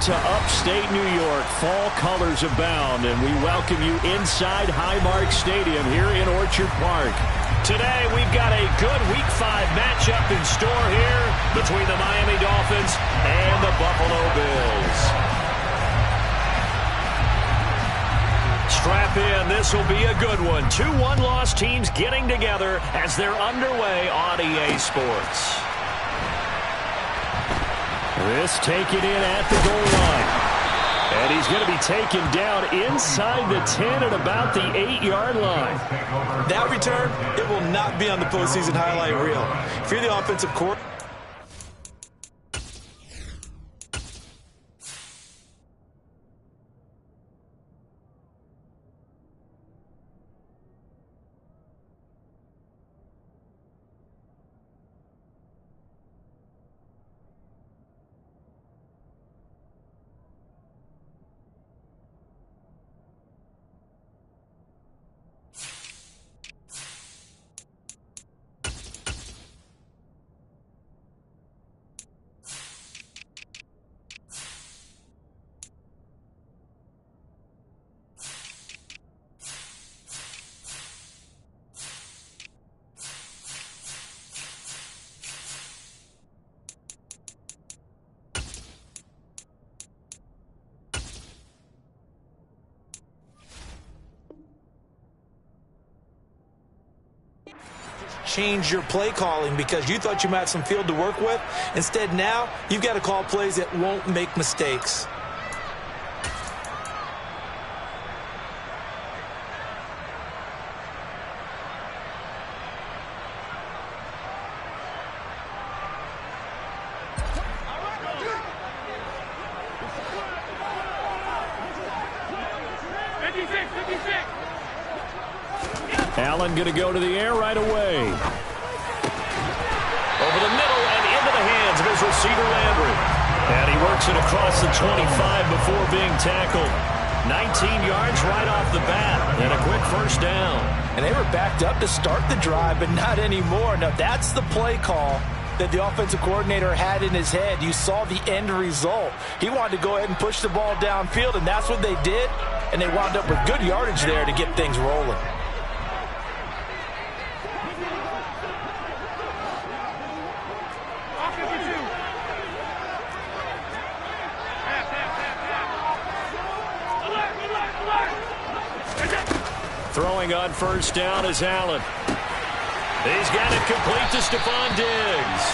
to upstate New York. Fall colors abound, and we welcome you inside Highmark Stadium here in Orchard Park. Today, we've got a good Week 5 matchup in store here between the Miami Dolphins and the Buffalo Bills. Strap in. This will be a good one. Two one-loss teams getting together as they're underway on EA Sports. This taken in at the goal line. And he's going to be taken down inside the 10 at about the 8-yard line. That return, it will not be on the postseason highlight reel. If you're the offensive coordinator, change your play calling because you thought you might have some field to work with. Instead, now you've got to call plays that won't make mistakes. Allen going to go to the air right away. Over the middle and into the hands of his receiver, Landry. And he works it across the 25 before being tackled. 19 yards right off the bat. And a quick first down. And they were backed up to start the drive, but not anymore. Now, that's the play call that the offensive coordinator had in his head. You saw the end result. He wanted to go ahead and push the ball downfield, and that's what they did. And they wound up with good yardage there to get things rolling. Throwing on first down is Allen. He's got it complete to Stephon Diggs.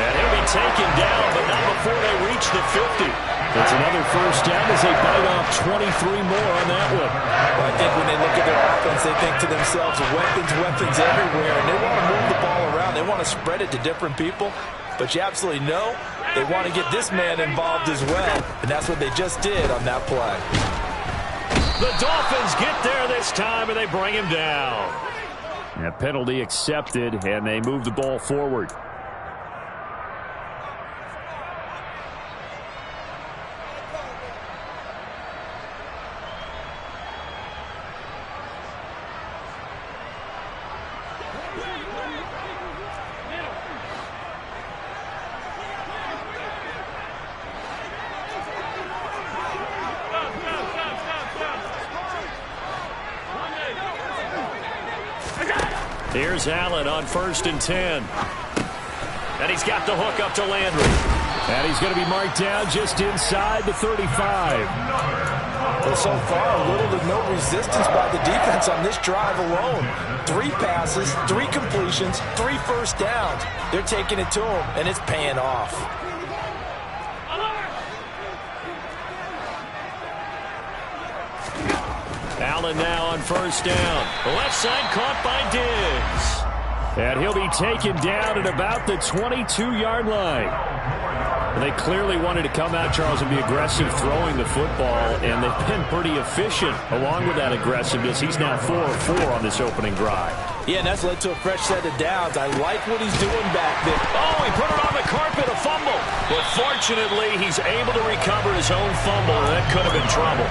And he'll be taken down, but not before they reach the 50. It's another first down as they bite off 23 more on that one. Well, I think when they look at their offense, they think to themselves, weapons everywhere. And they want to move the ball around. They want to spread it to different people. But you absolutely know they want to get this man involved as well. And that's what they just did on that play. The Dolphins get there this time, and they bring him down. A penalty accepted, and they move the ball forward. Here's Allen on 1st and 10. And he's got the hook up to Landry. And he's going to be marked down just inside the 35. Well, so far, little to no resistance by the defense on this drive alone. 3 passes, 3 completions, 3 first downs. They're taking it to him, and it's paying off. Allen now on first down. Left side caught by Diggs. And he'll be taken down at about the 22-yard line. They clearly wanted to come out, Charles, and be aggressive throwing the football, and they've been pretty efficient along with that aggressiveness. He's now 4 of 4 on this opening drive. Yeah, and that's led to a fresh set of downs. I like what he's doing back there. Oh, he put it on the carpet, a fumble. But fortunately, he's able to recover his own fumble, and that could have been trouble.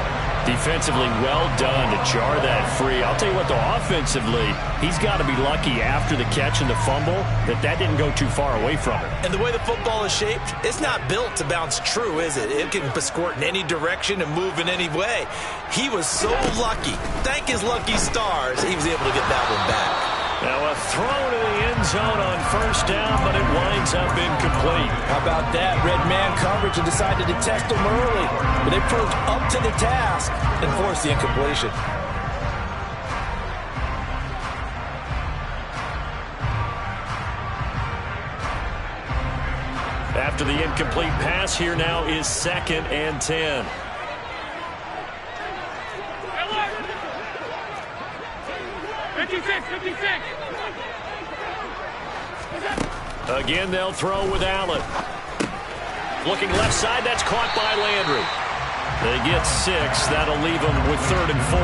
Defensively, well done to jar that free. I'll tell you what, though, offensively, he's got to be lucky after the catch and the fumble that didn't go too far away from him. And the way the football is shaped, it's not built to bounce true, is it? It can squirt in any direction and move in any way. He was so lucky. Thank his lucky stars, he was able to get that one back. Now a throw to the end zone on first down, but it winds up incomplete. How about that? Red man coverage and decided to test him early. But they proved up to the task and forced the incompletion. After the incomplete pass, here now is 2nd and 10. Again, they'll throw with Allen. Looking left side, that's caught by Landry. They get 6. That'll leave them with 3rd and 4.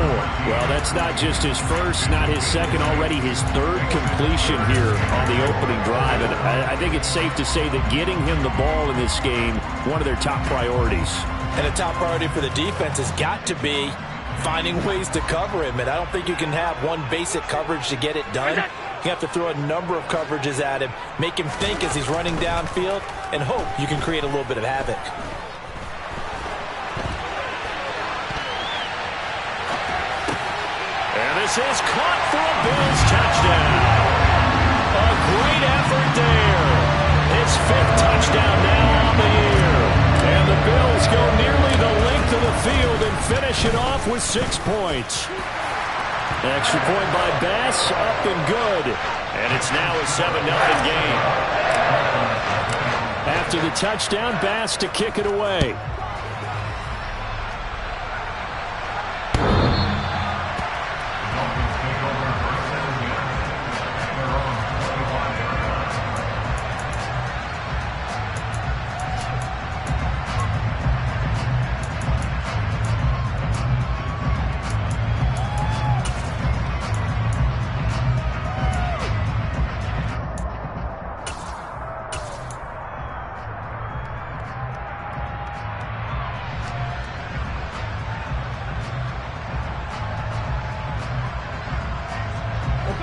Well, that's not just his first, not his second, already his 3rd completion here on the opening drive. And I think it's safe to say that getting him the ball in this game, one of their top priorities. And a top priority for the defense has got to be finding ways to cover him. And I don't think you can have one basic coverage to get it done. You have to throw a number of coverages at him, make him think as he's running downfield, and hope you can create a little bit of havoc. And this is caught for a Bills touchdown. A great effort there. His 5th touchdown now on the year. And the Bills go nearly the length of the field and finish it off with 6 points. Extra point by Bass, up and good. And it's now a 7-0 game. After the touchdown, Bass to kick it away.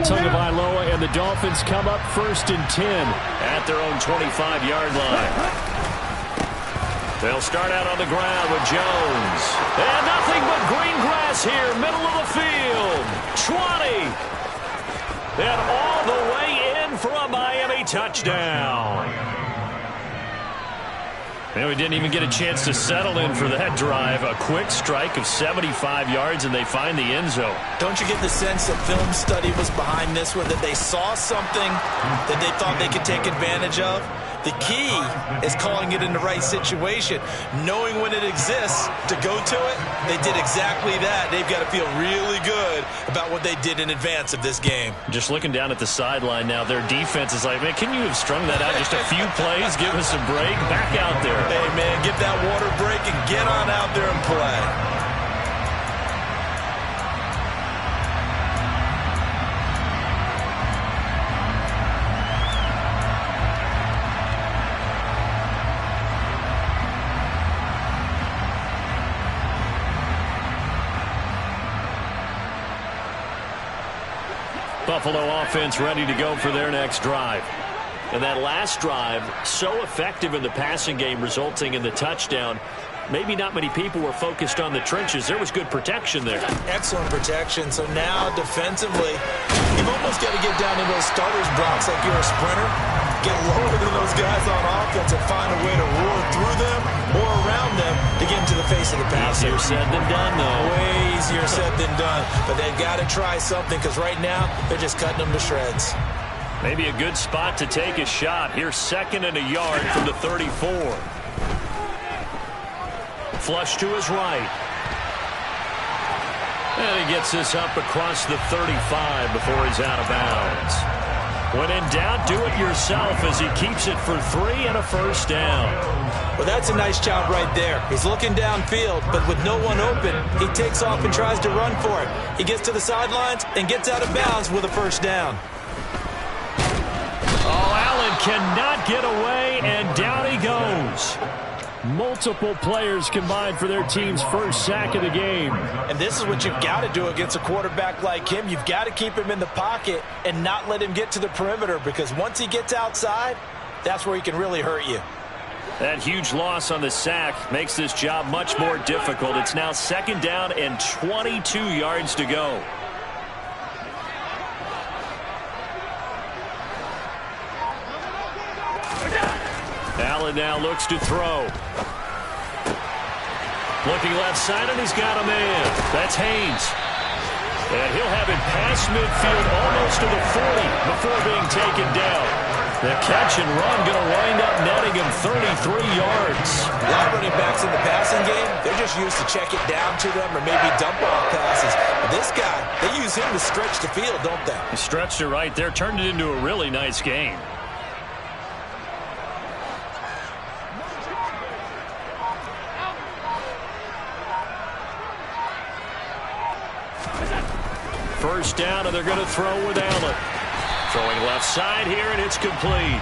Tagovailoa and the Dolphins come up 1st and 10 at their own 25-yard line. They'll start out on the ground with Jones. And nothing but green grass here, middle of the field. 20. And all the way in for a Miami touchdown. And we didn't even get a chance to settle in for that drive. A quick strike of 75 yards, and they find the end zone. Don't you get the sense that film study was behind this one, that they saw something that they thought they could take advantage of? The key is calling it in the right situation, knowing when it exists to go to it. They did exactly that. They've got to feel really good about what they did in advance of this game. Just looking down at the sideline now, their defense is like, man, can you have strung that out just a few plays? Give us a break. Back out there. Hey, man, get that water break and get on out there and play. Buffalo offense ready to go for their next drive. And that last drive, so effective in the passing game, resulting in the touchdown. Maybe not many people were focused on the trenches. There was good protection there. Excellent protection. So now defensively, you've almost got to get down in those starters blocks like you're a sprinter. Get lower than those guys on offense and find a way to roar through them or around them to get into the face of the passer. Easier said than done, though. Way easier said than done. But they've got to try something because right now they're just cutting them to shreds. Maybe a good spot to take a shot. Here's 2nd and a yard from the 34. Flush to his right. And he gets this up across the 35 before he's out of bounds. When in doubt, do it yourself as he keeps it for 3 and a first down. Well, that's a nice job right there. He's looking downfield, but with no one open, he takes off and tries to run for it. He gets to the sidelines and gets out of bounds with a first down. Oh, Allen cannot get away, and down he goes. Multiple players combined for their team's first sack of the game. And this is what you've got to do against a quarterback like him. You've got to keep him in the pocket and not let him get to the perimeter, because once he gets outside, that's where he can really hurt you. That huge loss on the sack makes this job much more difficult. It's now 2nd down and 22 yards to go. Allen now looks to throw. Looking left side, and he's got a man. That's Haynes. And he'll have it past midfield almost to the 40 before being taken down. The catch and run going to wind up netting him 33 yards. A lot of running backs in the passing game, they're just used to check it down to them or maybe dump off passes. But this guy, they use him to stretch the field, don't they? He stretched it right there, turned it into a really nice game. First down, and they're going to throw with Allen. Throwing left side here, and it's complete.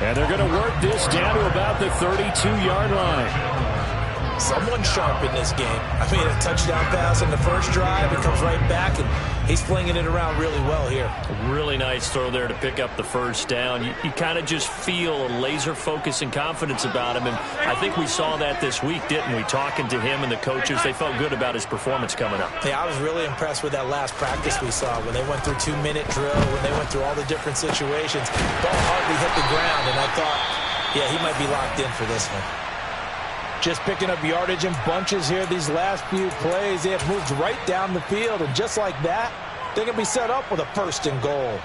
And they're going to work this down to about the 32-yard line. Someone sharp in this game. I mean, a touchdown pass in the first drive. It comes right back, and he's flinging it around really well here. A really nice throw there to pick up the first down. You kind of just feel a laser focus and confidence about him, and I think we saw that this week, didn't we? Talking to him and the coaches, they felt good about his performance coming up. Yeah, I was really impressed with that last practice we saw when they went through 2-minute drill, when they went through all the different situations. Ball hardly hit the ground, and I thought, yeah, he might be locked in for this one. Just picking up yardage in bunches here these last few plays. They have moved right down the field, and just like that, they're going to be set up with a 1st and goal.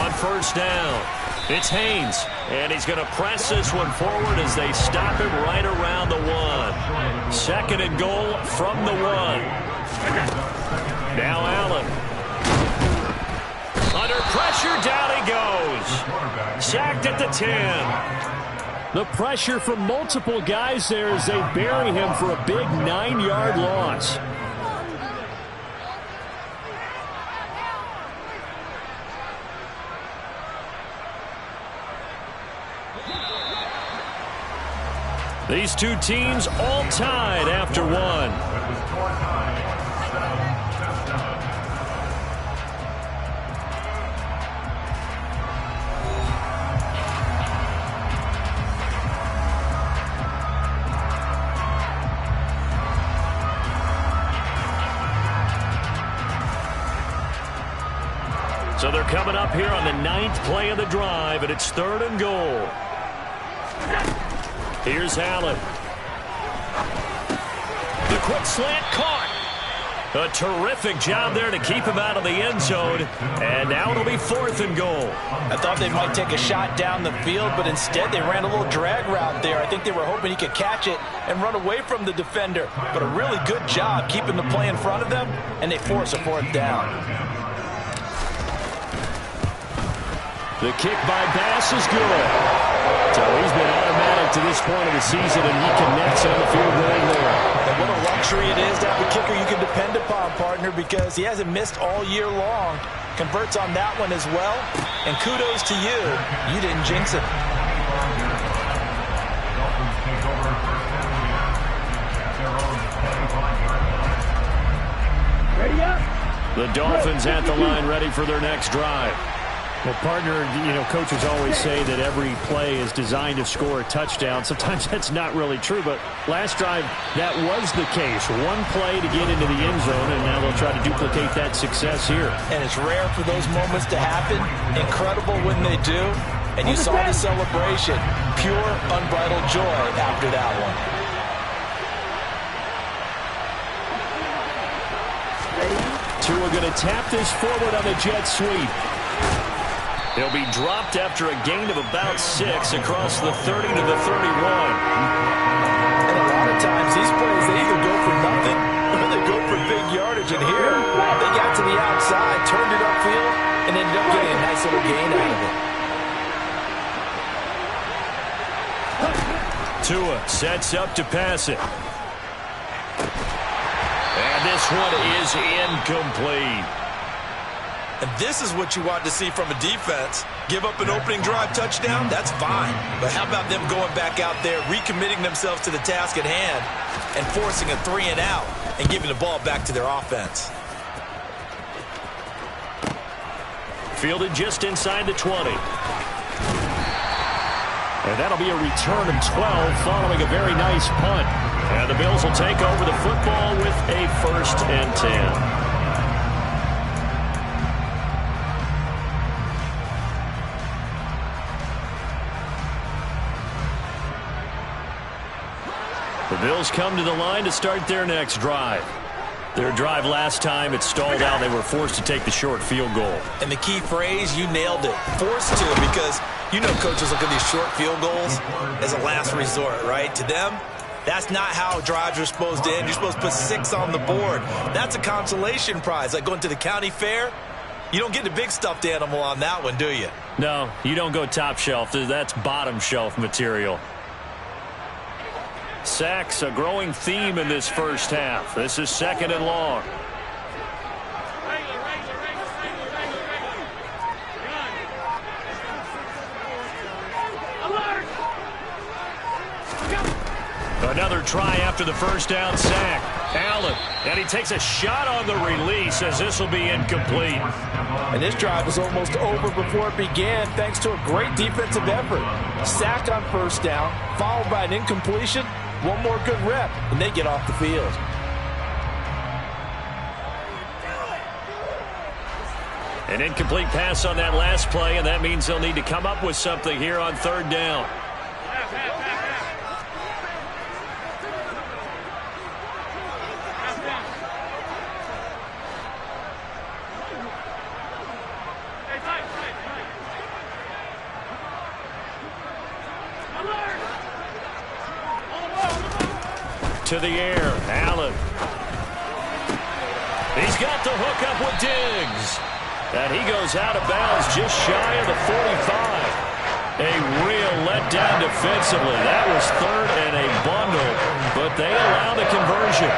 On first down, it's Haynes, and he's going to press this one forward as they stop him right around the 1. 2nd and goal from the 1. Now Allen. Under pressure, down he goes. Sacked at the 10. The pressure from multiple guys there as they bury him for a big 9-yard loss. These two teams all tied after 1. So they're coming up here on the 9th play of the drive, and it's 3rd and goal. Here's Allen. The quick slant caught. A terrific job there to keep him out of the end zone. And now it'll be 4th and goal. I thought they might take a shot down the field, but instead they ran a little drag route there. I think they were hoping he could catch it and run away from the defender. But a really good job keeping the play in front of them, and they force a 4th down. The kick by Bass is good. So he's been automatic to this point of the season, and he connects on the field goal there. And what a luxury it is to have a kicker you can depend upon, partner, because he hasn't missed all year long. Converts on that one as well. And kudos to you. You didn't jinx it. The Dolphins at the line ready for their next drive. Well, partner, coaches always say that every play is designed to score a touchdown. Sometimes that's not really true, but last drive, that was the case. One play to get into the end zone, and now they'll try to duplicate that success here. And it's rare for those moments to happen. Incredible when they do. And you saw the celebration. Pure, unbridled joy after that one. Tua going to tap this forward on the jet sweep. He'll be dropped after a gain of about 6 across the 30 to the 31. And a lot of times these plays, they either go for nothing or they go for big yardage. And here, they got to the outside, turned it upfield, and ended up getting a nice little gain out of it. Tua sets up to pass it. this one is incomplete. And this is what you want to see from a defense. Give up an opening drive touchdown, that's fine. But how about them going back out there, recommitting themselves to the task at hand, and forcing a 3-and-out and giving the ball back to their offense. Fielded just inside the 20. And that'll be a return of 12 following a very nice punt. And the Bills will take over the football with a 1st and 10. The Bills come to the line to start their next drive. Their drive last time, it stalled out. They were forced to take the short field goal. And the key phrase, you nailed it. Forced to, because you know coaches look at these short field goals as a last resort, right? To them, that's not how drives are supposed to end. You're supposed to put 6 on the board. That's a consolation prize. Like going to the county fair, you don't get the big stuffed animal on that one, do you? No, you don't go top shelf. That's bottom shelf material. Sacks, a growing theme in this first half. This is 2nd and long. Another try after the first down sack. Allen, and he takes a shot on the release as this will be incomplete. And this drive was almost over before it began thanks to a great defensive effort. Sacked on first down, followed by an incompletion. One more good rep, and they get off the field. An incomplete pass on that last play, and that means they'll need to come up with something here on 3rd down. To the air, Allen. He's got the hook up with Diggs. And he goes out of bounds just shy of the 45. A real letdown defensively. That was 3rd and a bundle, but they allow the conversion.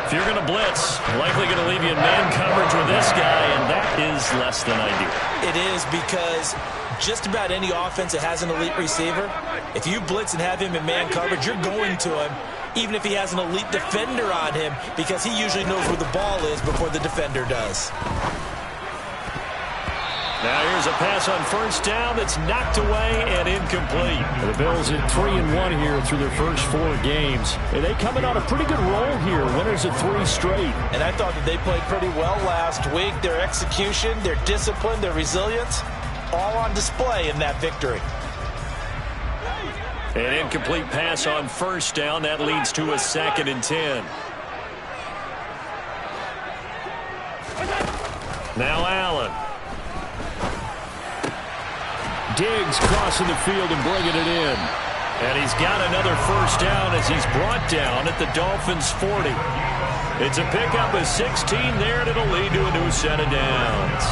If you're going to blitz, likely going to leave you in man coverage with this guy, and that is less than ideal. It is, because just about any offense that has an elite receiver, if you blitz and have him in man coverage, you're going to him, even if he has an elite defender on him, because he usually knows where the ball is before the defender does. Now here's a pass on first down that's knocked away and incomplete. The Bills at 3-1 here through their first 4 games. And they coming on a pretty good roll here. Winners of 3 straight. And I thought that they played pretty well last week. Their execution, their discipline, their resilience, all on display in that victory. An incomplete pass on first down. That leads to a 2nd and 10. Now Allen. Diggs crossing the field and bringing it in. And he's got another first down as he's brought down at the Dolphins' 40. It's a pickup of 16 there, and it'll lead to a new set of downs.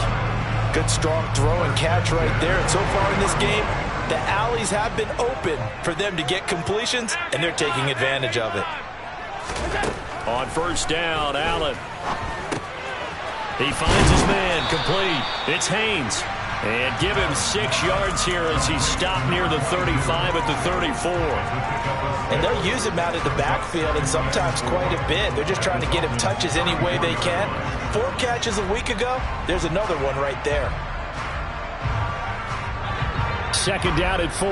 Good strong throw and catch right there. And so far in this game, the alleys have been open for them to get completions, and they're taking advantage of it. On first down, Allen. He finds his man, complete. It's Haynes. And give him 6 yards here as he's stopped near the 35 at the 34. And they'll use him out of the backfield, and sometimes quite a bit. They're just trying to get him touches any way they can. 4 catches a week ago. There's another one right there. 2nd down at 4.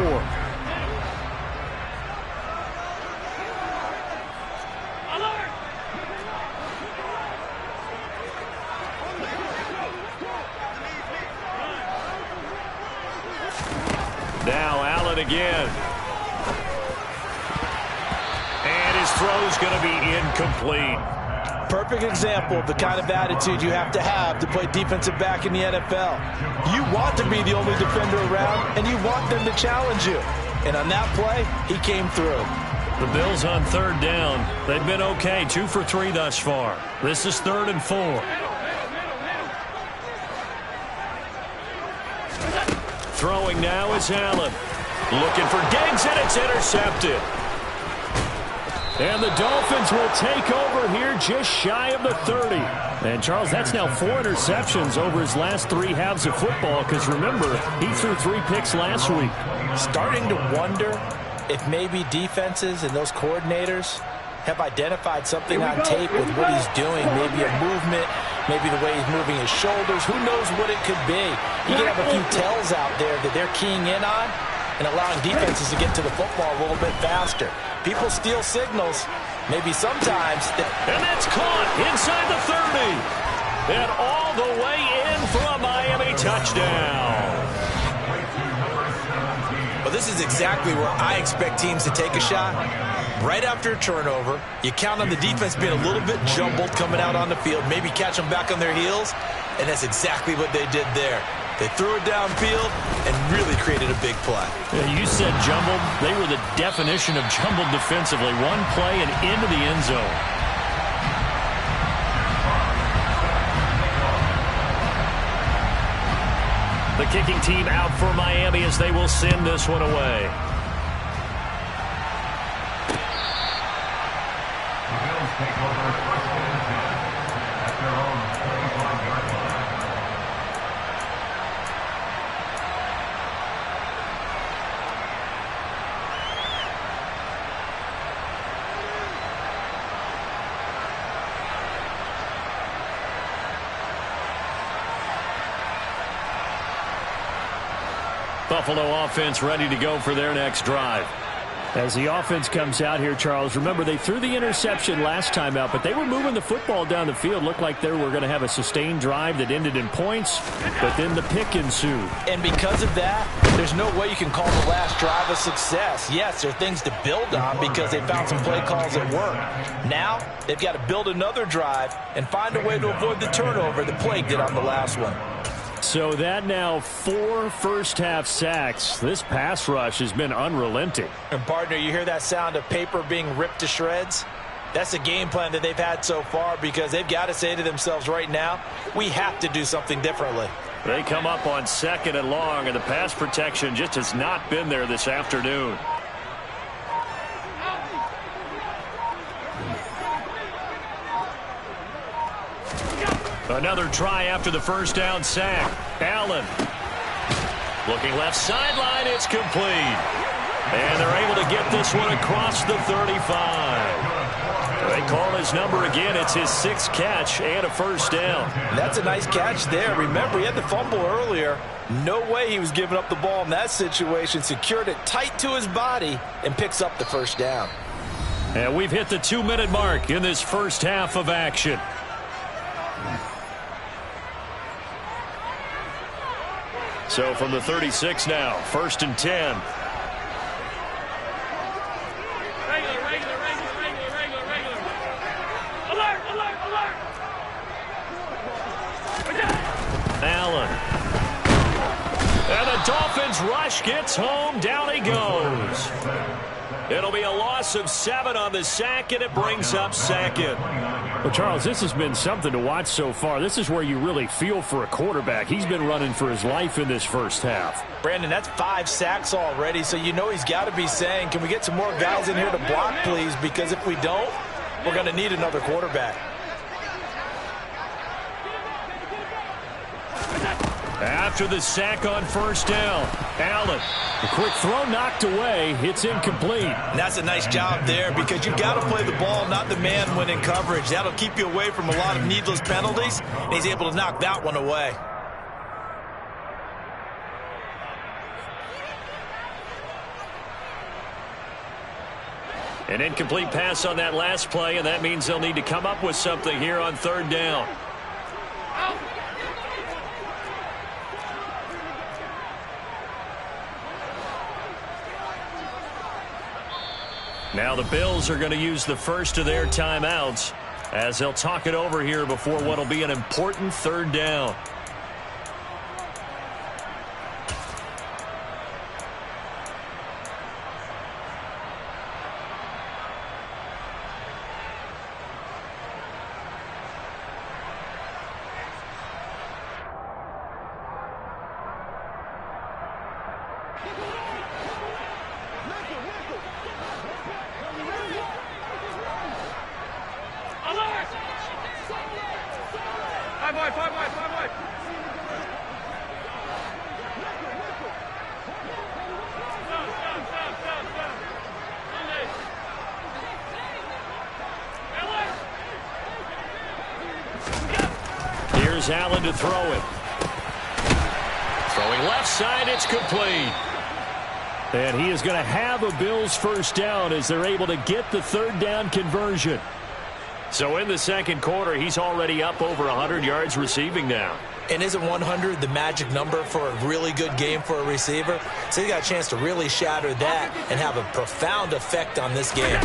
Now Allen again. And his throw's going to be incomplete. Perfect example of the kind of attitude you have to play defensive back in the NFL. You want to be the only defender around, and you want them to challenge you. And on that play, he came through. The Bills on 3rd down. They've been okay, 2 for 3 thus far. This is 3rd and 4. Throwing now is Allen. Looking for Diggs, and it's intercepted. And the Dolphins will take over here just shy of the 30. And, Charles, that's now 4 interceptions over his last 3 halves of football because, remember, he threw 3 picks last week. Starting to wonder if maybe defenses and those coordinators have identified something on tape with what he's doing, maybe a movement, maybe the way he's moving his shoulders. Who knows what it could be? You can have a few tells out there that they're keying in on and allowing defenses to get to the football a little bit faster. People steal signals, maybe sometimes. And that's caught inside the 30. And all the way in for a Miami touchdown. Well, this is exactly where I expect teams to take a shot. Right after a turnover, you count on the defense being a little bit jumbled coming out on the field, maybe catch them back on their heels, and that's exactly what they did there. They threw it downfield and really created a big play. Yeah, you said jumbled. They were the definition of jumbled defensively. One play and into the end zone. The kicking team out for Miami as they will send this one away. Buffalo offense ready to go for their next drive. As the offense comes out here, Charles, remember they threw the interception last time out, but they were moving the football down the field. Looked like they were going to have a sustained drive that ended in points, but then the pick ensued. And because of that, there's no way you can call the last drive a success. Yes, there are things to build on because they found some play calls that work. Now, they've got to build another drive and find a way to avoid the turnover that plagued it on the last one. So that now 4 first-half sacks. This pass rush has been unrelenting. And, partner, you hear that sound of paper being ripped to shreds? That's the game plan that they've had so far because they've got to say to themselves right now, we have to do something differently. They come up on 2nd and long, and the pass protection just has not been there this afternoon. Another try after the first down sack. Allen. Looking left sideline. It's complete. And they're able to get this one across the 35. They call his number again. It's his 6th catch and a first down. That's a nice catch there. Remember, he had the fumble earlier. No way he was giving up the ball in that situation. Secured it tight to his body and picks up the first down. And we've hit the 2-minute mark in this first half of action. So from the 36 now, 1st and 10. Allen. And the Dolphins rush gets home. Down he goes. It'll be a loss of 7 on the sack, and it brings up 2nd. Well, Charles, this has been something to watch so far. This is where you really feel for a quarterback. He's been running for his life in this first half. Brandon, that's 5 sacks already, so you know he's got to be saying, can we get some more guys in here to block, please? Because if we don't, we're going to need another quarterback. After the sack on first down, Allen. A quick throw knocked away. It's incomplete. And that's a nice job there because you've got to play the ball, not the man when in coverage. That'll keep you away from a lot of needless penalties, and he's able to knock that one away. An incomplete pass on that last play, and that means they'll need to come up with something here on 3rd down. Now the Bills are going to use the first of their timeouts as they'll talk it over here before what will be an important 3rd down. Here's Allen to throw it. Throwing left side, it's complete. And he is going to have a Bills first down as they're able to get the third down conversion. So in the second quarter, he's already up over 100 yards receiving now. And isn't 100 the magic number for a really good game for a receiver? So he got a chance to really shatter that and have a profound effect on this game.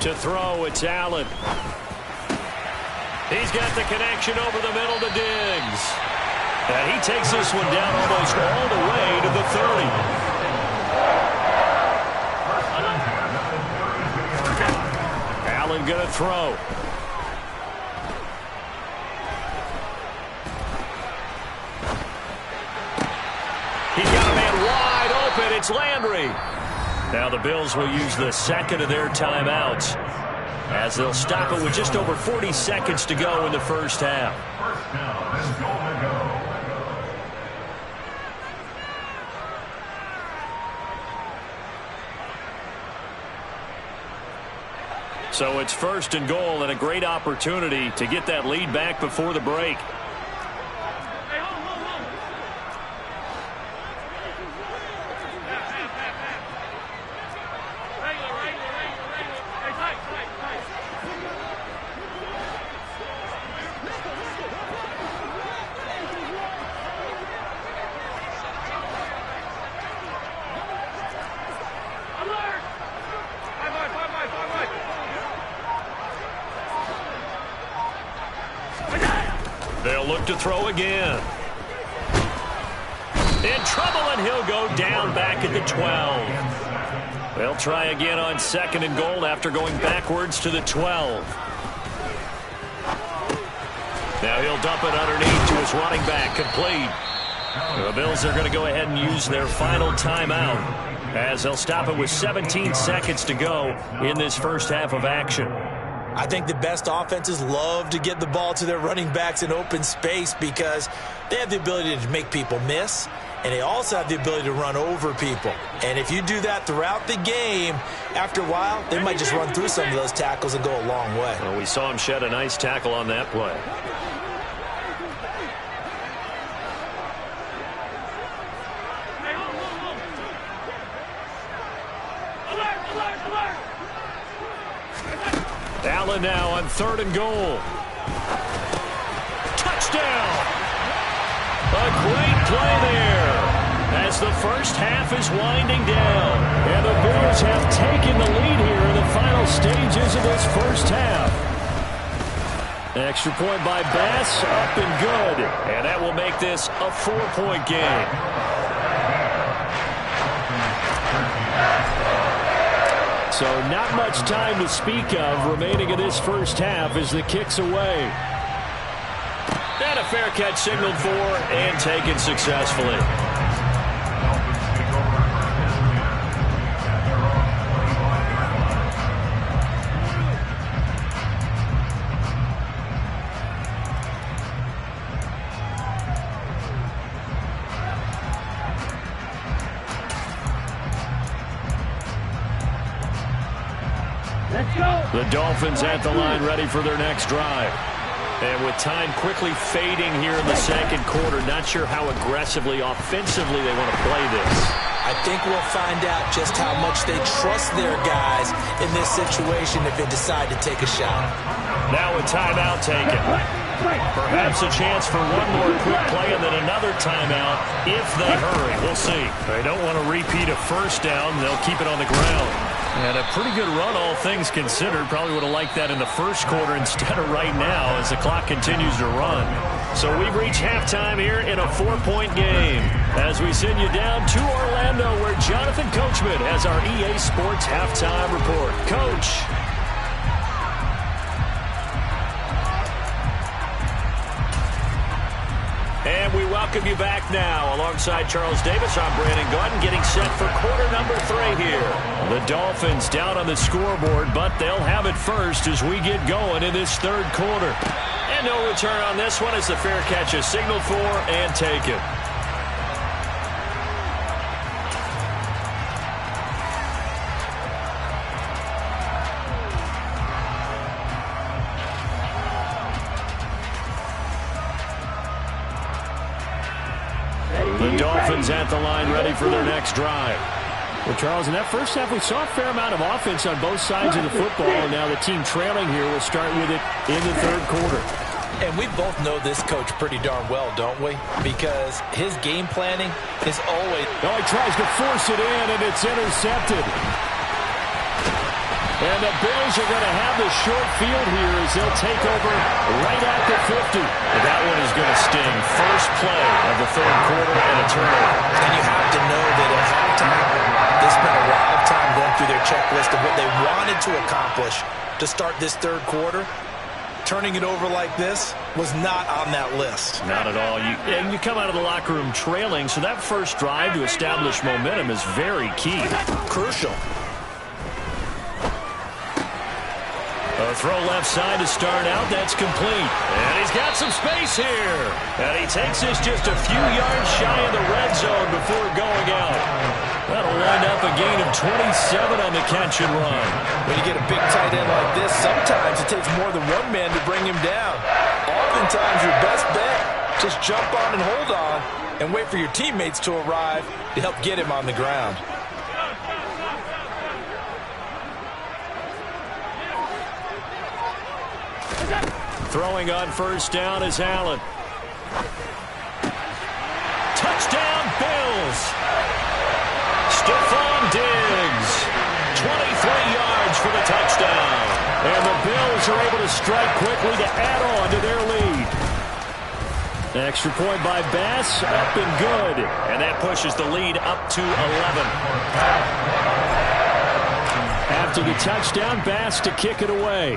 To throw, it's Allen. He's got the connection over the middle to Diggs. And he takes this one down almost all the way to the 30. Allen going to throw. He's got a man wide open. It's Landry. Now the Bills will use the second of their timeouts as they'll stop it with just over 40 seconds to go in the first half. So it's first and goal and a great opportunity to get that lead back before the break. They'll look to throw again. In trouble, and he'll go down back at the 12. They'll try again on second and goal after going backwards to the 12. Now he'll dump it underneath to his running back, complete. The Bills are going to go ahead and use their final timeout as they'll stop it with 17 seconds to go in this first half of action. I think the best offenses love to get the ball to their running backs in open space because they have the ability to make people miss, and they also have the ability to run over people. And if you do that throughout the game, after a while, they might just run through some of those tackles and go a long way. Well, we saw him shed a nice tackle on that play. Allen now on third and goal. Touchdown! A great play there as the first half is winding down. And the Bills have taken the lead here in the final stages of this first half. Extra point by Bass, up and good. And that will make this a 4-point game. So not much time to speak of remaining in this first half as the kick's away. And a fair catch signaled for and taken successfully. The Dolphins at the line ready for their next drive. And with time quickly fading here in the second quarter, not sure how aggressively, offensively they want to play this. I think we'll find out just how much they trust their guys in this situation if they decide to take a shot. Now a timeout taken. Perhaps a chance for one more quick play and then another timeout if they hurry. We'll see. They don't want to repeat a first down. They'll keep it on the ground. And a pretty good run, all things considered. Probably would have liked that in the first quarter instead of right now as the clock continues to run. So we've reached halftime here in a 4-point game as we send you down to Orlando where Jonathan Coachman has our EA Sports halftime report. Coach. And we welcome you back now. Alongside Charles Davis, I'm Brandon Gaudin getting set for quarter number 3 here. The Dolphins down on the scoreboard, but they'll have it first as we get going in this third quarter. And And no return on this one as the fair catch is signaled for and taken. The Dolphins at the line ready for their next drive. Well, Charles, in that first half, we saw a fair amount of offense on both sides of the football, and now the team trailing here will start with it in the third quarter. And we both know this coach pretty darn well, don't we? Because his game planning is always... Oh, he tries to force it in, and it's intercepted. And the Bills are going to have the short field here as they'll take over right at the 50. That one is going to sting. First play of the third quarter and a turnover. And you have to know that at halftime, they spent a lot of time going through their checklist of what they wanted to accomplish to start this third quarter. Turning it over like this was not on that list. Not at all. You come out of the locker room trailing, so that first drive to establish momentum is very key. Crucial. A throw left side to start out. That's complete. And he's got some space here. And he takes this just a few yards shy of the red zone before going out. That'll wind up a gain of 27 on the catch and run. When you get a big tight end like this, sometimes it takes more than one man to bring him down. Oftentimes, your best bet, just jump on and hold on and wait for your teammates to arrive to help get him on the ground. Throwing on first down is Allen. Touchdown, Bills. Stephon Diggs. 23 yards for the touchdown. And the Bills are able to strike quickly to add on to their lead. Extra point by Bass, up and good. And that pushes the lead up to 11. After the touchdown, Bass to kick it away.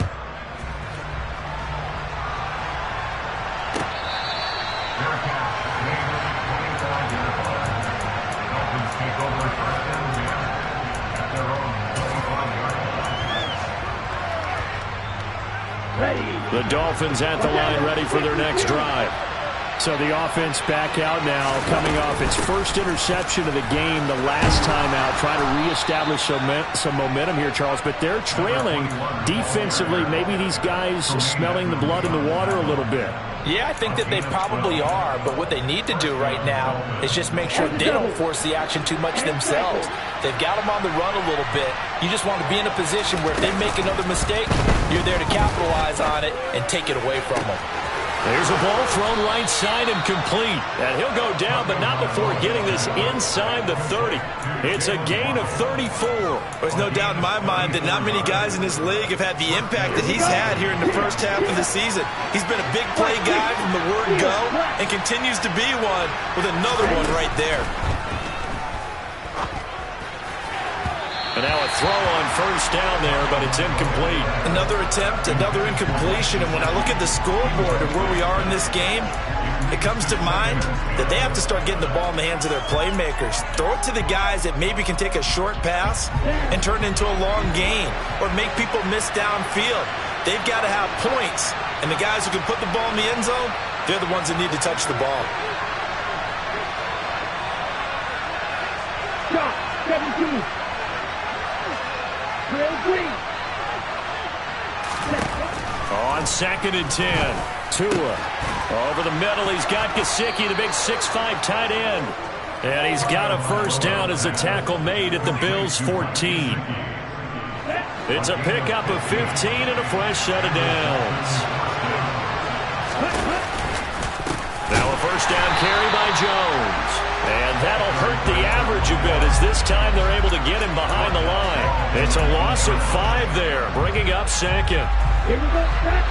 The Dolphins at the line ready for their next drive. So the offense back out now, coming off its first interception of the game the last time out, trying to reestablish some momentum here, Charles. But they're trailing defensively. Maybe these guys smelling the blood in the water a little bit. Yeah, I think that they probably are, but what they need to do right now is just make sure they don't force the action too much themselves. They've got them on the run a little bit. You just want to be in a position where if they make another mistake, you're there to capitalize on it and take it away from them. There's a ball thrown right side and complete. And he'll go down, but not before getting this inside the 30. It's a gain of 34. There's no doubt in my mind that not many guys in this league have had the impact that he's had here in the first half of the season. He's been a big play guy from the word go and continues to be one with another one right there. And now a throw on first down there, but it's incomplete. Another attempt, another incompletion. And when I look at the scoreboard and where we are in this game, it comes to mind that they have to start getting the ball in the hands of their playmakers. Throw it to the guys that maybe can take a short pass and turn it into a long gain or make people miss downfield. They've got to have points. And the guys who can put the ball in the end zone, they're the ones that need to touch the ball. Shot 17. On 2nd and 10, Tua over the middle. He's got Gesicki, the big 6'5" tight end. And he's got a first down as the tackle made at the Bills' 14. It's a pickup of 15 and a fresh set of downs. Now a first down carry by Jones. And that'll hurt the average a bit as this time they're able to get him behind the line. It's a loss of 5 there, bringing up 2nd. Here we go, back.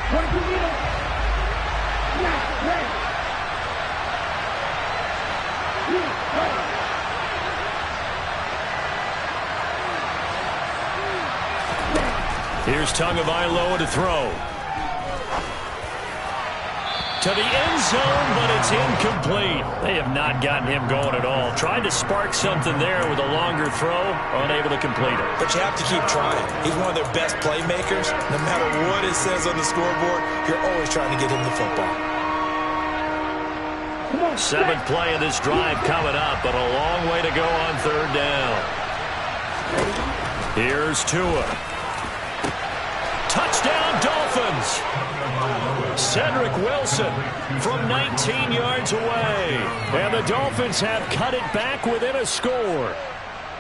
22 meters. Yeah, right. Here's Tagovailoa to throw. to the end zone, but it's incomplete. They have not gotten him going at all. Tried to spark something there with a longer throw, unable to complete it. But you have to keep trying. He's one of their best playmakers. No matter what it says on the scoreboard, you're always trying to get him the football. Seventh play of this drive coming up, but a long way to go on third down. Here's Tua. Touchdown, Dolphins. Cedric Wilson from 19 yards away. And the Dolphins have cut it back within a score.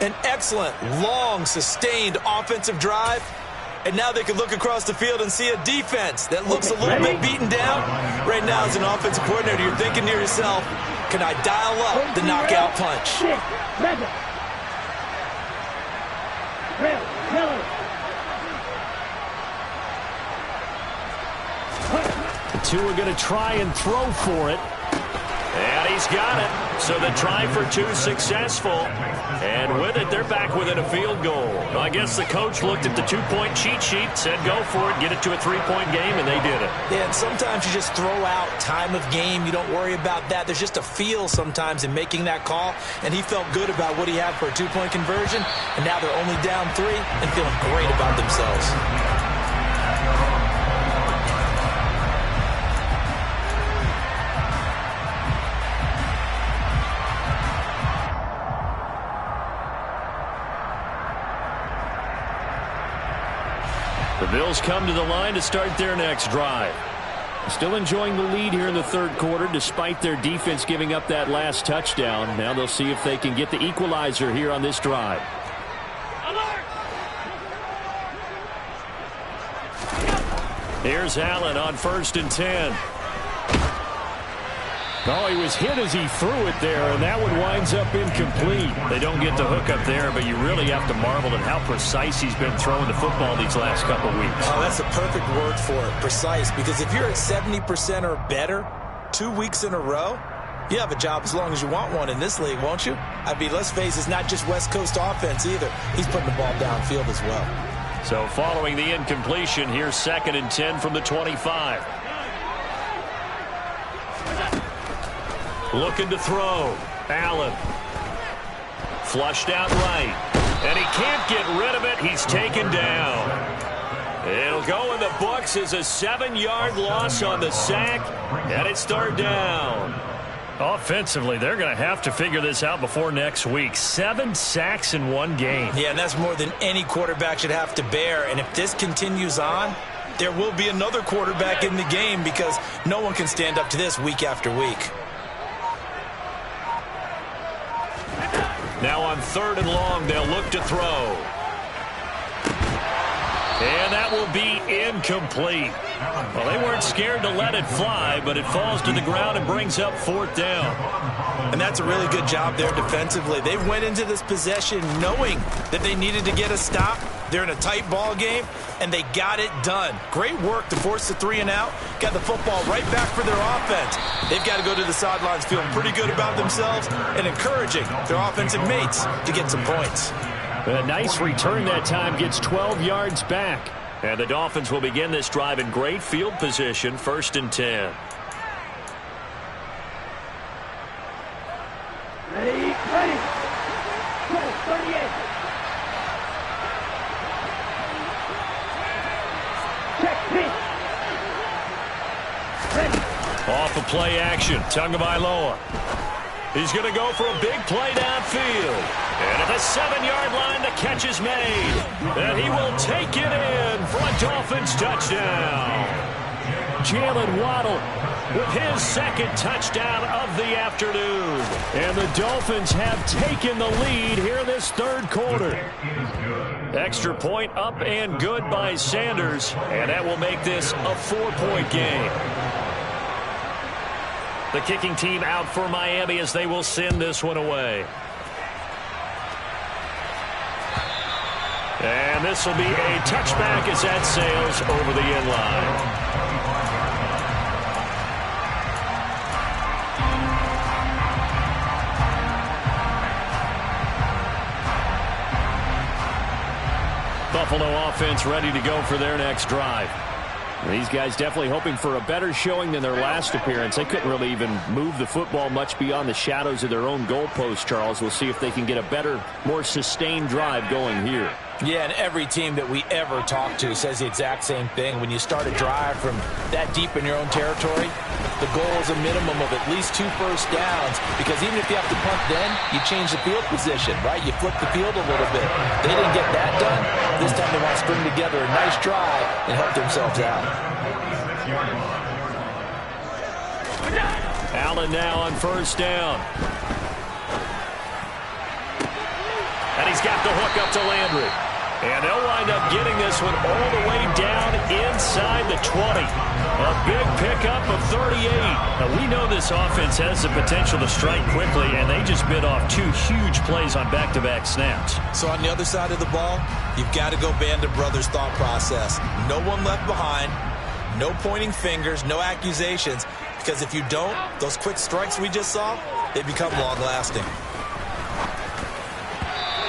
An excellent, long, sustained offensive drive. And now they can look across the field and see a defense that looks a little bit beaten down. Right now, as an offensive coordinator, you're thinking to yourself, can I dial up the knockout punch? Tua going to try and throw for it. And he's got it. So the try for two successful. And with it, they're back within a field goal. I guess the coach looked at the two-point cheat sheet, said go for it, get it to a three-point game, and they did it. Yeah, and sometimes you just throw out time of game. You don't worry about that. There's just a feel sometimes in making that call. And he felt good about what he had for a two-point conversion. And now they're only down 3 and feeling great about themselves. The Bills come to the line to start their next drive. Still enjoying the lead here in the third quarter despite their defense giving up that last touchdown. Now they'll see if they can get the equalizer here on this drive. Here's Allen on 1st and 10. Oh, he was hit as he threw it there, and that one winds up incomplete. They don't get the hook up there, but you really have to marvel at how precise he's been throwing the football these last couple weeks. Oh, that's the perfect word for it, precise, because if you're at 70% or better 2 weeks in a row, you have a job as long as you want one in this league, won't you? I mean, let's face it, it's not just West Coast offense either. He's putting the ball downfield as well. So following the incompletion, here's 2nd and 10 from the 25. Looking to throw. Allen. Flushed out right. And he can't get rid of it. He's taken down. It'll go in the books as a 7-yard loss on the sack. And it's 3rd down. Offensively, they're going to have to figure this out before next week. 7 sacks in one game. Yeah, and that's more than any quarterback should have to bear. And if this continues on, there will be another quarterback in the game because no one can stand up to this week after week. Now on 3rd and long, they'll look to throw. And that will be incomplete. Well, they weren't scared to let it fly, but it falls to the ground and brings up 4th down. And that's a really good job there defensively. They went into this possession knowing that they needed to get a stop. They're in a tight ball game, and they got it done. Great work to force the 3 and out. Got the football right back for their offense. They've got to go to the sidelines feeling pretty good about themselves and encouraging their offensive mates to get some points. A nice return that time, gets 12 yards back. And the Dolphins will begin this drive in great field position, 1st and 10. Ready. Go, 38. Check, pitch. Ready. Off of play action, Tagovailoa. He's going to go for a big play downfield. And at the 7-yard line, the catch is made. And he will take it in for a Dolphins touchdown. Jalen Waddle with his 2nd touchdown of the afternoon. And the Dolphins have taken the lead here in this 3rd quarter. Extra point up and good by Sanders. And that will make this a 4-point game. The kicking team out for Miami as they will send this one away. And this will be a touchback as that sails over the end line. Buffalo offense ready to go for their next drive. These guys definitely hoping for a better showing than their last appearance. They couldn't really even move the football much beyond the shadows of their own goalpost, Charles. We'll see if they can get a better, more sustained drive going here. Yeah, and every team that we ever talk to says the exact same thing. When you start a drive from that deep in your own territory, the goal is a minimum of at least 2 first downs, because even if you have to punt then, you change the field position, right? You flip the field a little bit. They didn't get that done. This time they want to string together a nice drive and help themselves out. Allen now on first down. And he's got the hook up to Landry. And they'll wind up getting this one all the way down inside the 20. A big pickup of 38. Now, we know this offense has the potential to strike quickly, and they just bit off 2 huge plays on back-to-back snaps. So on the other side of the ball, you've got to go Band of Brothers thought process. No one left behind, no pointing fingers, no accusations, because if you don't, those quick strikes we just saw, they become long-lasting.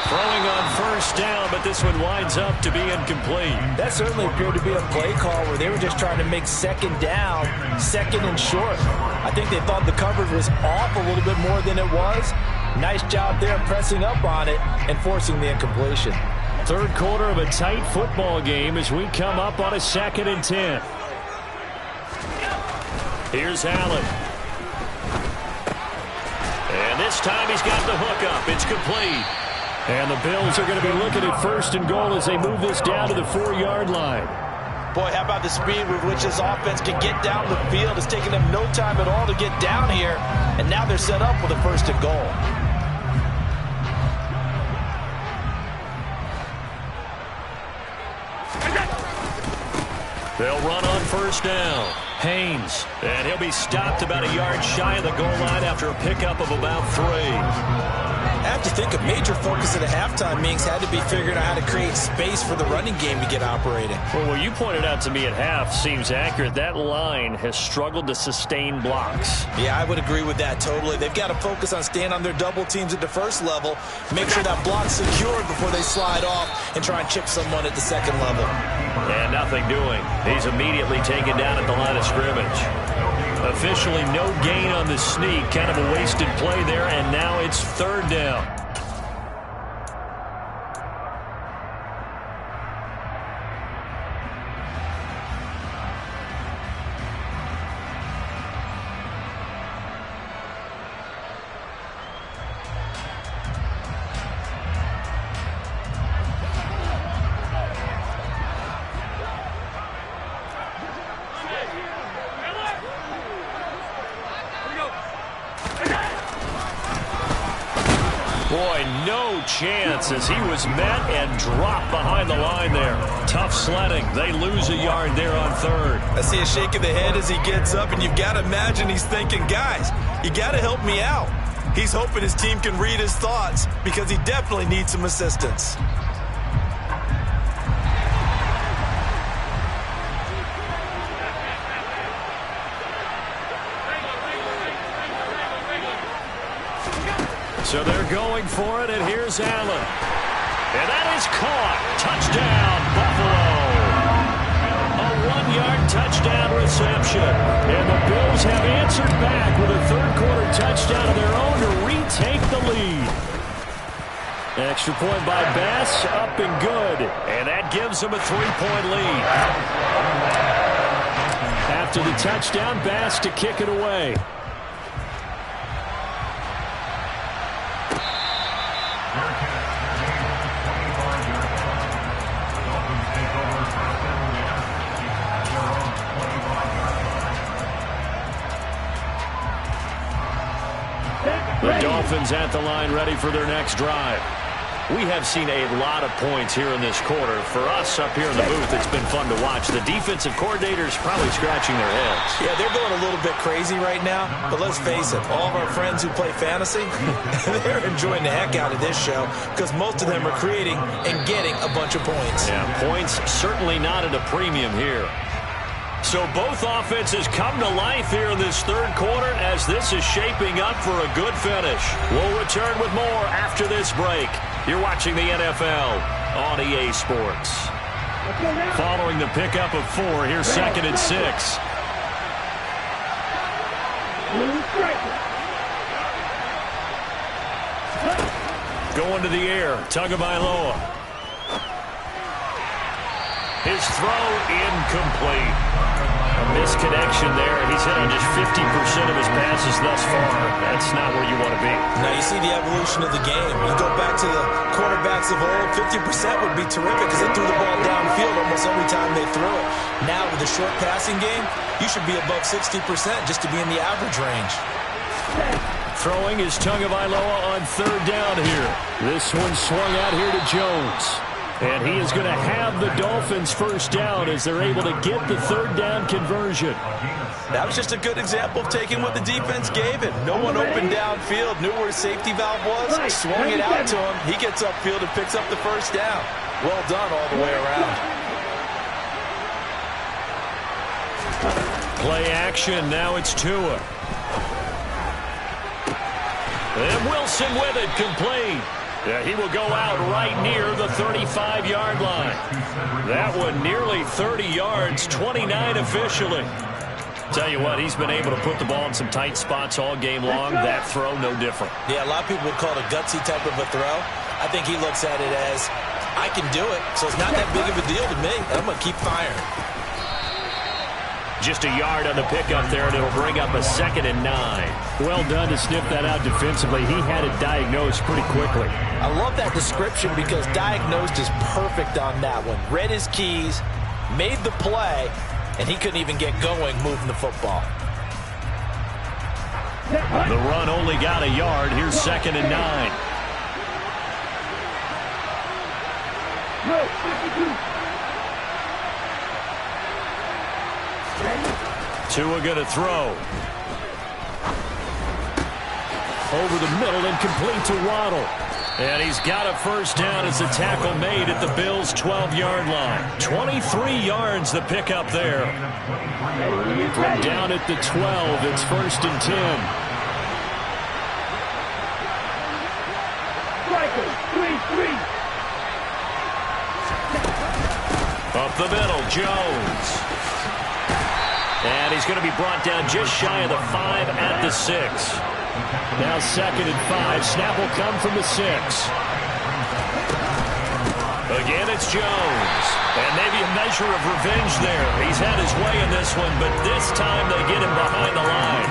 Throwing on first down, but this one winds up to be incomplete. That certainly appeared to be a play call where they were just trying to make second down, second and short. I think they thought the coverage was off a little bit more than it was. Nice job there pressing up on it and forcing the incompletion. Third quarter of a tight football game as we come up on a 2nd and 10. Here's Allen. And this time he's got the hook up. It's complete. And the Bills are going to be looking at 1st and goal as they move this down to the 4-yard line. Boy, how about the speed with which this offense can get down the field? It's taken them no time at all to get down here. And now they're set up with a 1st and goal. They'll run on first down. Haynes. And he'll be stopped about a yard shy of the goal line after a pickup of about 3. I have to think a major focus at the halftime meetings had to be figuring out how to create space for the running game to get operating. Well, what you pointed out to me at half seems accurate. That line has struggled to sustain blocks. Yeah, I would agree with that totally. They've got to focus on staying on their double teams at the first level, make sure that block's secured before they slide off and try and chip someone at the second level. And nothing doing. He's immediately taken down at the line of scrimmage. Officially no gain on the sneak. Kind of a wasted play there, and now it's 3rd down. Boy, no chance as he was met and dropped behind the line there. Tough sledding. They lose a yard there on 3rd. I see a shake of the head as he gets up, and you've got to imagine he's thinking, guys, you got to help me out. He's hoping his team can read his thoughts because he definitely needs some assistance. So they're going for it, and here's Allen. And that is caught. Touchdown, Buffalo. A 1-yard touchdown reception. And the Bills have answered back with a third-quarter touchdown of their own to retake the lead. Extra point by Bass, up and good. And that gives them a 3-point lead. After the touchdown, Bass to kick it away. The Dolphins at the line ready for their next drive. We have seen a lot of points here in this quarter. For us up here in the booth, it's been fun to watch. The defensive coordinators probably scratching their heads. Yeah, they're going a little bit crazy right now. But let's face it, all of our friends who play fantasy, they're enjoying the heck out of this show because most of them are creating and getting a bunch of points. Yeah, points certainly not at a premium here. So both offenses come to life here in this third quarter as this is shaping up for a good finish. We'll return with more after this break. You're watching the NFL on EA Sports. Following the pickup of 4, here's 2nd and 6. Going to the air, Tagovailoa. His throw incomplete. A misconnection there. He's hit on just 50% of his passes thus far. That's not where you want to be. Now you see the evolution of the game. You go back to the quarterbacks of old, 50% would be terrific because they threw the ball downfield almost every time they threw it. Now with the short passing game, you should be above 60% just to be in the average range. Throwing is Tagovailoa on 3rd down here. This one swung out here to Jones. And he is going to have the Dolphins 1st down as they're able to get the 3rd down conversion. That was just a good example of taking what the defense gave him. No one opened downfield, knew where his safety valve was, swung it out to him. He gets upfield and picks up the 1st down. Well done all the way around. Play action, now it's Tua. And Wilson with it, complete. Yeah, he will go out right near the 35-yard line. That one nearly 30 yards, 29 officially. Tell you what, he's been able to put the ball in some tight spots all game long. That throw, no different. Yeah, a lot of people would call it a gutsy type of a throw. I think he looks at it as, I can do it, so it's not that big of a deal to me. I'm going to keep firing. Just a yard on the pickup there, and it'll bring up a 2nd and 9. Well done to sniff that out defensively. He had it diagnosed pretty quickly. I love that description because diagnosed is perfect on that one. Read his keys, made the play, and he couldn't even get going moving the football. The run only got a yard. Here's 2nd and 9. Tua going to throw. Over the middle and complete to Waddle. And he's got a 1st down as the tackle made at the Bills' 12-yard line. 23 yards the pickup there. From down at the 12, it's 1st and 10. Up the middle, Jones. And he's going to be brought down just shy of the 5 at the 6. Now 2nd and 5. Snap will come from the 6. Again, it's Jones. And maybe a measure of revenge there. He's had his way in this one, but this time they get him behind the line.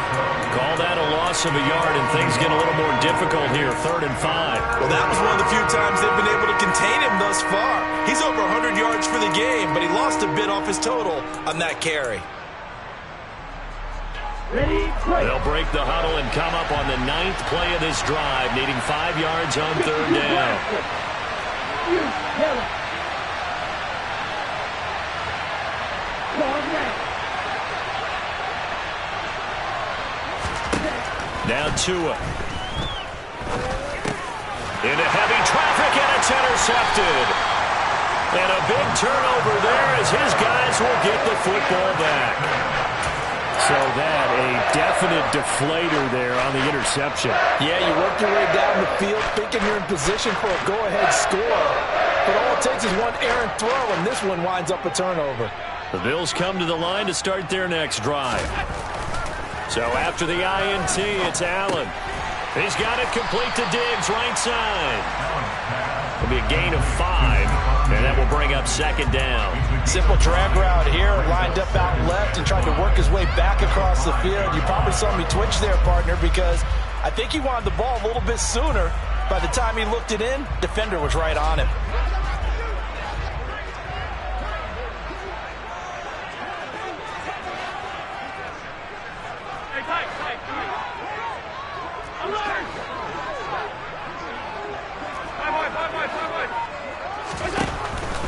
Call that a loss of a yard, and things get a little more difficult here. 3rd and 5. Well, that was one of the few times they've been able to contain him thus far. He's over 100 yards for the game, but he lost a bit off his total on that carry. They'll break the huddle and come up on the 9th play of this drive, needing 5 yards on 3rd down. Now Tua. Into heavy traffic, and it's intercepted. And a big turnover there as his guys will get the football back. So that, a definite deflator there on the interception. Yeah, you work your way down the field thinking you're in position for a go-ahead score. But all it takes is one errant throw, and this one winds up a turnover. The Bills come to the line to start their next drive. So after the INT, it's Allen. He's got it complete to Diggs, right side. It'll be a gain of 5, and that will bring up 2nd down. Simple drag route here, lined up out left and tried to work his way back across the field. You probably saw me twitch there, partner, because I think he wanted the ball a little bit sooner. By the time he looked it in, defender was right on him.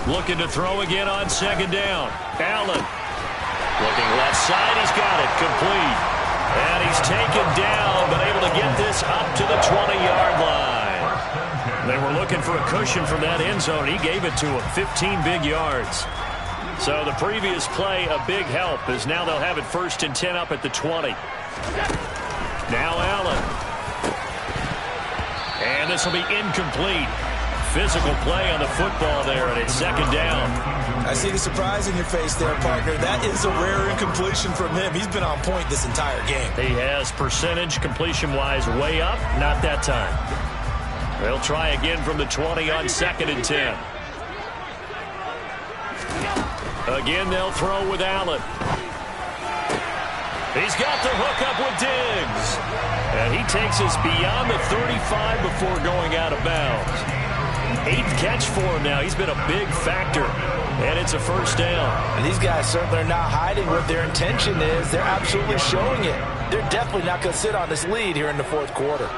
Looking to throw again on 2nd down. Allen. Looking left side. He's got it. Complete. And he's taken down, but able to get this up to the 20-yard line. They were looking for a cushion from that end zone. He gave it to him. 15 big yards. So the previous play, a big help, as now they'll have it 1st and 10 up at the 20. Now Allen. And this will be incomplete. physical play on the football there, and it's second down. I see the surprise in your face there, partner. That is a rare incompletion from him. He's been on point this entire game. He has percentage completion-wise way up. Not that time. They'll try again from the 20 on 2nd and 10. Again, they'll throw with Allen. He's got the hookup with Diggs. And he takes us beyond the 35 before going out of bounds. 8th catch for him now. He's been a big factor. And it's a first down. And these guys certainly are not hiding what their intention is. They're absolutely showing it. They're definitely not going to sit on this lead here in the fourth quarter.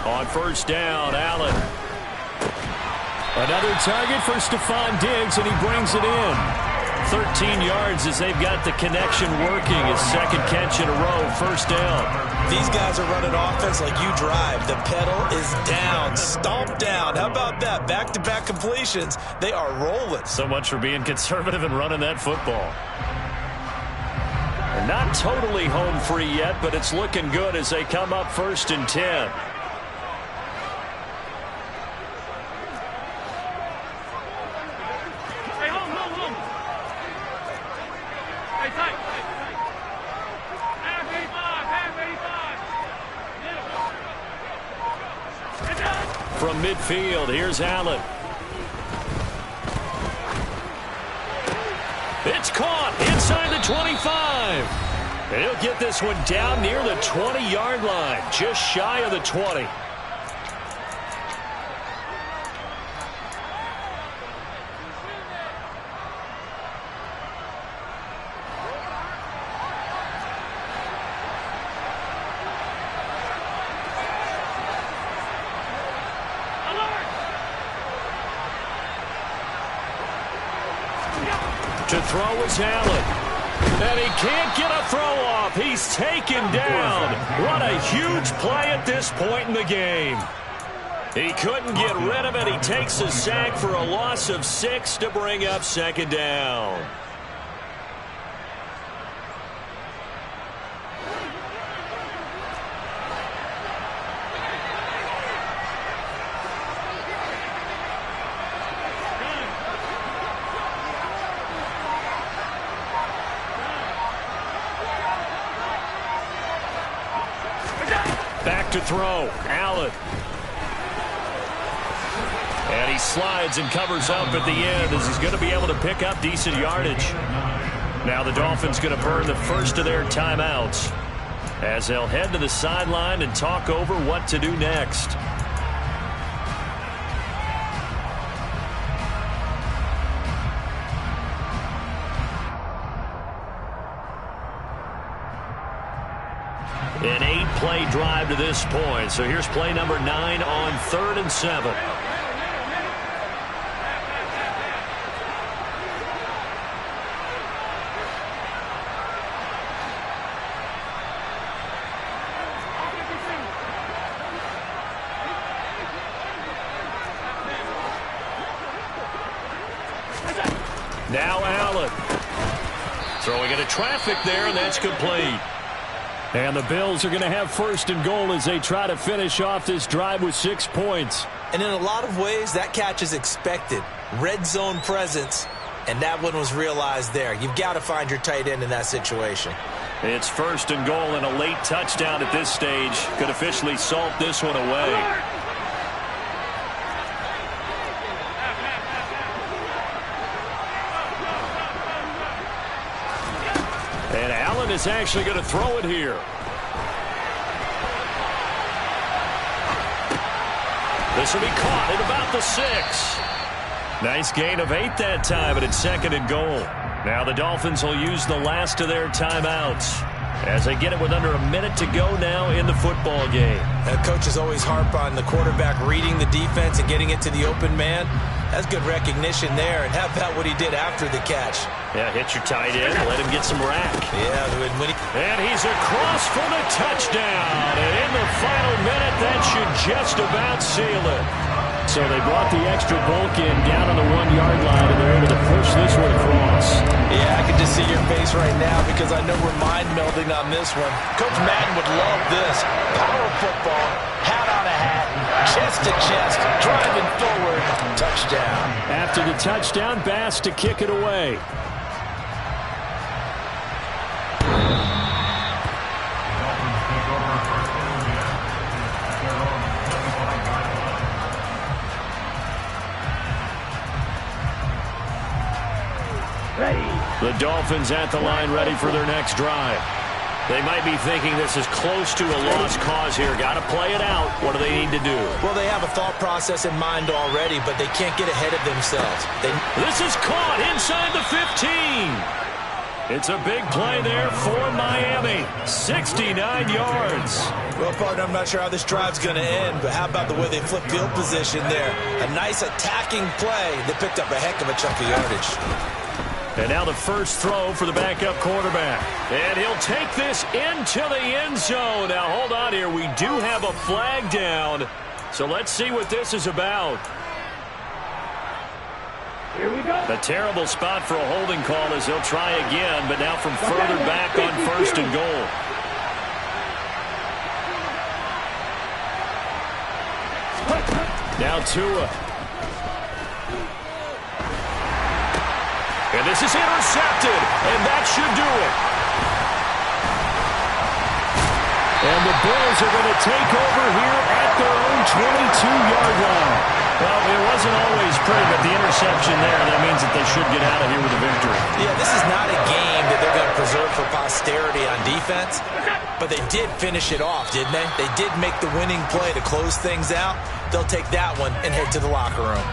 On first down, Allen. Another target for Stephon Diggs, and he brings it in. 13 yards as they've got the connection working. His second catch in a row, first down. These guys are running offense like you drive. The pedal is down, stomped down. How about that? Back-to-back completions. They are rolling. So much for being conservative and running that football. They're not totally home free yet, but it's looking good as they come up 1st and 10. From midfield, here's Allen. It's caught inside the 25. He'll get this one down near the 20-yard line, just shy of the 20. To throw is Allen. And he can't get a throw off. He's taken down. What a huge play at this point in the game. He couldn't get rid of it. He takes a sack for a loss of 6 to bring up second down. Back to throw, Allen. And he slides and covers up at the end as he's going to be able to pick up decent yardage. Now the Dolphins going to burn the first of their timeouts as they'll head to the sideline and talk over what to do next. An 8-play drive to this point. So here's play number 9 on 3rd and 7. Now Allen. Throwing into traffic there, and that's complete. And the Bills are going to have 1st and goal as they try to finish off this drive with 6 points. And in a lot of ways, that catch is expected. Red zone presence, and that one was realized there. You've got to find your tight end in that situation. It's 1st and goal and a late touchdown at this stage could officially salt this one away. And Allen is actually going to throw it here. This will be caught at about the 6. Nice gain of 8 that time, and it's 2nd and goal. Now the Dolphins will use the last of their timeouts as they get it with under a minute to go now in the football game. Coaches always harp on the quarterback reading the defense and getting it to the open man. That's good recognition there. And how about what he did after the catch? Yeah, hit your tight end, let him get some rack. Yeah, and he's across for the touchdown. And in the final minute, that should just about seal it. So they brought the extra bulk in down on the 1-yard line, and they're able to push this one across. Yeah, I can just see your face right now because I know we're mind-melding on this one. Coach Madden would love this. Power football, hat on a hat, chest to chest, driving forward, touchdown. After the touchdown, Bass to kick it away. The Dolphins at the line ready for their next drive. They might be thinking this is close to a lost cause here. Got to play it out. What do they need to do? Well, they have a thought process in mind already, but they can't get ahead of themselves. This is caught inside the 15. It's a big play there for Miami. 69 yards. Well, partner, I'm not sure how this drive's going to end, but how about the way they flip field position there? A nice attacking play. They picked up a heck of a chunk of yardage. And now the first throw for the backup quarterback. And he'll take this into the end zone. Now, hold on here. We do have a flag down. So let's see what this is about. Here we go. A terrible spot for a holding call as they'll try again, but now from further back on 1st and goal. Now Tua. And this is intercepted, and that should do it. And the Bills are going to take over here at their own 22-yard line. Well, it wasn't always pretty, but the interception there, that means that they should get out of here with a victory. Yeah, this is not a game that they're going to preserve for posterity on defense, but they did finish it off, didn't they? They did make the winning play to close things out. They'll take that one and head to the locker room.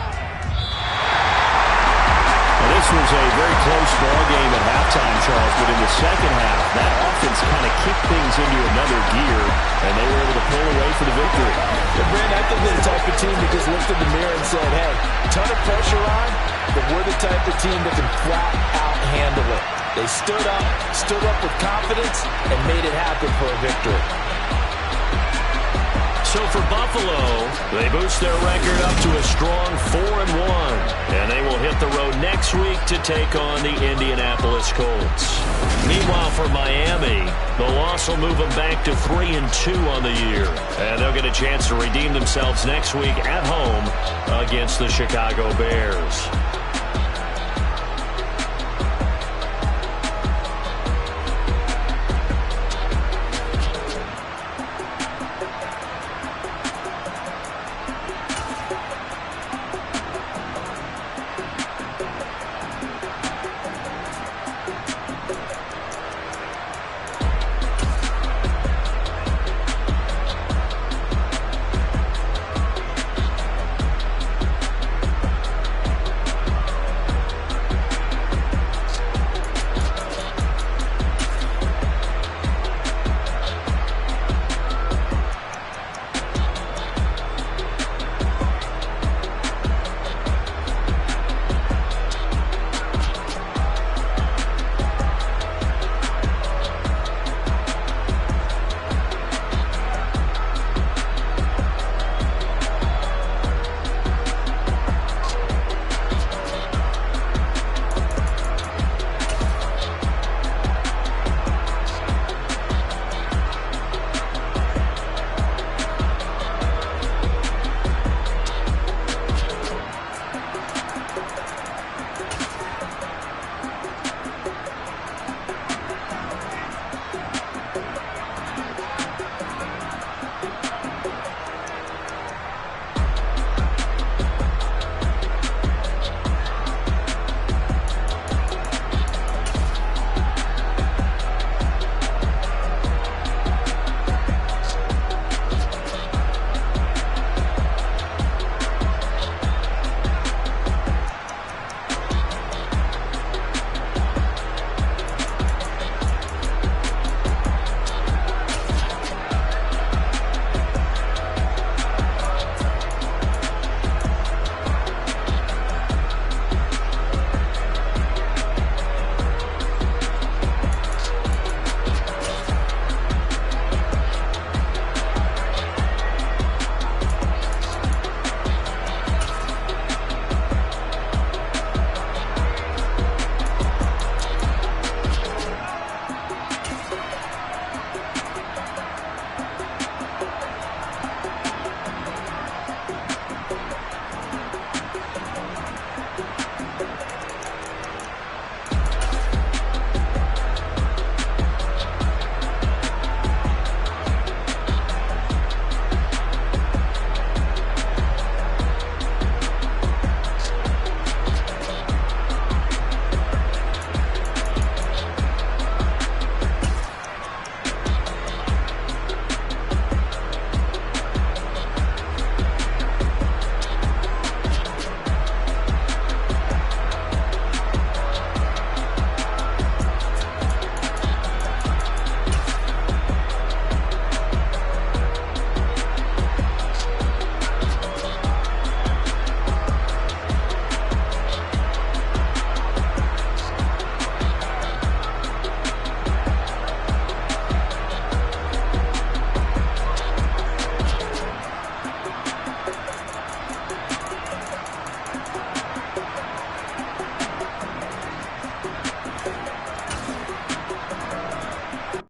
This was a very close ball game at halftime, Charles, but in the second half, that offense kind of kicked things into another gear, and they were able to pull away for the victory. But, Brandon, I think they're the type of team that just looked in the mirror and said, hey, ton of pressure on, but we're the type of team that can flat out handle it. They stood up with confidence, and made it happen for a victory. So for Buffalo, they boost their record up to a strong 4-1, and they will hit the road next week to take on the Indianapolis Colts. Meanwhile, for Miami, the loss will move them back to 3-2 on the year, and they'll get a chance to redeem themselves next week at home against the Chicago Bears.